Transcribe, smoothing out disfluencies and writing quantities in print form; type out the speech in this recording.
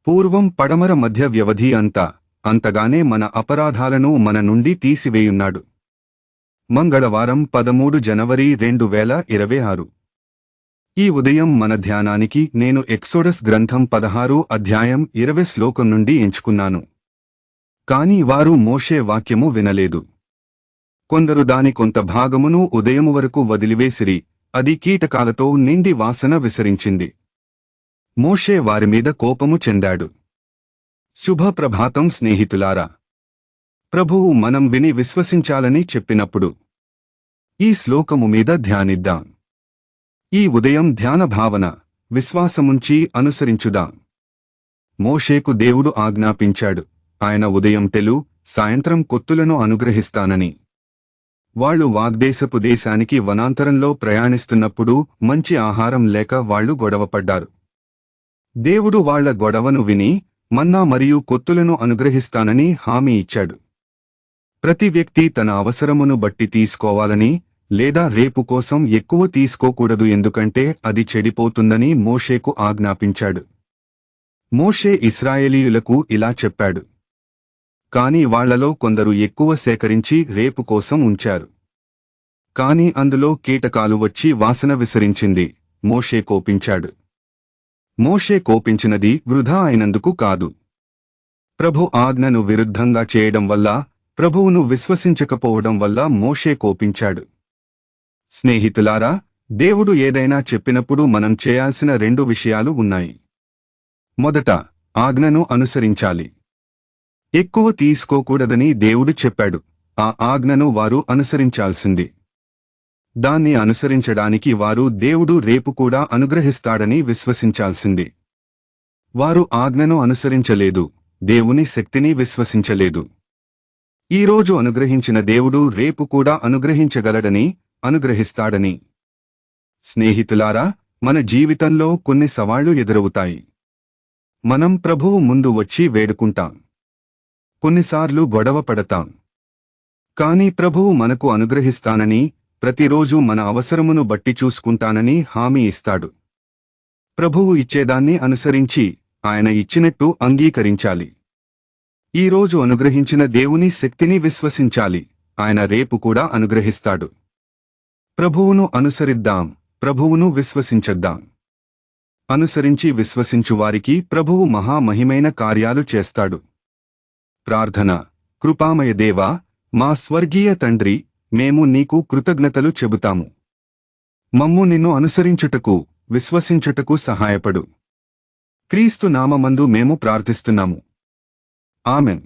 పూర్వం పడమర మధ్య వ్యవధి అంతగానే మన అపరాధాలను మన నుండి తీసివేయున్నాడు. మంగళవారం 13 జనవరి 2026. ఈ ఉదయం మన ధ్యానానికి నేను ఎక్సోడస్ గ్రంథం 16 అధ్యాయం 20 శ్లోకం నుండి ఎంచుకున్నాను. కాని వారు మోషే వాక్యము వినలేదు. కొందరు దాని కొంత భాగమును ఉదయము వరకు వదిలివేసిరి, అది కీటకాలతో నిండి వాసన విసరించింది. మోషే వారిమీద కోపము చెందాడు. శుభ ప్రభాతం స్నేహితులారా. ప్రభువు మనం విని విశ్వసించాలని చెప్పినప్పుడు ఈ శ్లోకము మీద ధ్యానిద్దాం. ఈ ఉదయం ధ్యాన భావన, విశ్వాసముంచి అనుసరించుదాం. మోషేకు దేవుడు ఆజ్ఞాపించాడు, ఆయన ఉదయం తెలు, సాయంత్రం కొత్తులను అనుగ్రహిస్తానని. వాళ్లు వాగ్దేశపు దేశానికి వనాంతరంలో ప్రయాణిస్తున్నప్పుడు మంచి ఆహారం లేక వాళ్లు గొడవపడ్డారు. దేవుడు వాళ్ల గొడవను విని మన్నా మరియు కొత్తులను అనుగ్రహిస్తానని హామీ ఇచ్చాడు. ప్రతి వ్యక్తి తన అవసరమును బట్టి తీసుకోవాలని, లేదా రేపు కోసం ఎక్కువ తీసుకోకూడదు, ఎందుకంటే అది చెడిపోతుందని మోషేకు ఆజ్ఞాపించాడు. మోషే ఇశ్రాయేలీయులకు ఇలా చెప్పాడు. కాని వాళ్లలో కొందరు ఎక్కువ సేకరించి రేపు కోసం ఉంచారు. కాని అందులో కీటకాలు వచ్చి వాసన విసరించింది. మోషే కోపించాడు. మోషే కోపించినది వృధా అయినందుకు కాదు. ప్రభు ఆజ్ఞను విరుద్ధంగా చేయడం వల్ల, ప్రభువును విశ్వసించకపోవడం వల్ల మోషే కోపించాడు. స్నేహితులారా, దేవుడు ఏదైనా చెప్పినప్పుడు మనం చేయాల్సిన 2 విషయాలు ఉన్నాయి. మొదట, ఆజ్ఞను అనుసరించాలి. ఎక్కువ తీసుకోకూడదని దేవుడు చెప్పాడు. ఆ ఆజ్ఞను వారు అనుసరించాల్సింది. దాన్ని అనుసరించడానికి వారు దేవుడు రేపు కూడా అనుగ్రహిస్తాడని విశ్వసించాల్సింది. వారు ఆజ్ఞను అనుసరించలేదు, దేవుని శక్తిని విశ్వసించలేదు. ఈరోజు అనుగ్రహించిన దేవుడు రేపు కూడా అనుగ్రహించగలడని, అనుగ్రహిస్తాడని. స్నేహితులారా, మన జీవితంలో కొన్ని సవాళ్లు ఎదురవుతాయి. మనం ప్రభువు ముందు వచ్చి వేడుకుంటాం. కొన్నిసార్లు గొడవ పడతాం. కాని ప్రభువు మనకు అనుగ్రహిస్తానని, ప్రతిరోజు మన అవసరమును బట్టి చూసుకుంటానని హామీ ఇస్తాడు. ప్రభువు ఇచ్చేదాన్ని అనుసరించి, ఆయన ఇచ్చినట్టు అంగీకరించాలి. ఈరోజు అనుగ్రహించిన దేవుని శక్తిని విశ్వసించాలి, ఆయన రేపు కూడా అనుగ్రహిస్తాడు. ప్రభువును అనుసరిద్దాం, ప్రభువును విశ్వసించద్దాం. అనుసరించి విశ్వసించువారికి ప్రభువు మహామహిమైన కార్యాలు చేస్తాడు. ప్రార్థన. కృపామయ దేవా, మా స్వర్గీయ తండ్రి, మేము నీకు కృతజ్ఞతలు చెబుతాము. మమ్ము నిన్ను అనుసరించుటకు, విశ్వసించుటకు సహాయపడు. క్రీస్తు నామమందు మేము ప్రార్థిస్తున్నాము. ఆమెన్.